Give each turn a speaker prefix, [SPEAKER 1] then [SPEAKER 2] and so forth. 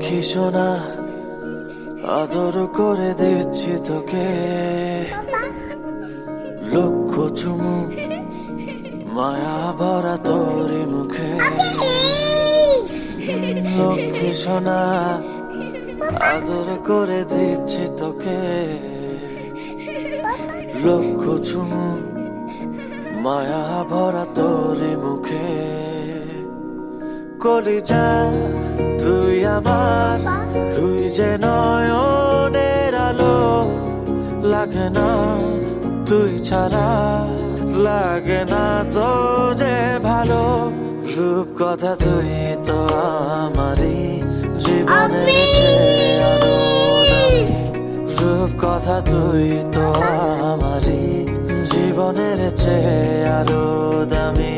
[SPEAKER 1] লক্ষ্মী সোনা আদর করে দিচ্ছি তোকে, লক্ষ চুমু মায়া ভরা তোর মুখে। লক্ষ্মী সোনা আদর করে দিচ্ছি তোকে, লক্ষ চুমু মায়া ভরা তোর মুখে। কলিজা তুই আমার, তুই যে নয়নের আলো, লাগে না তুই ছাড়া, লাগে না তো যে ভালো। রূপ কথা তুই তো আমারই জীবনের চেয়ে আরো দামি। রূপ কথা তুই তো আমারই জীবনের চেয়ে আরো দামি।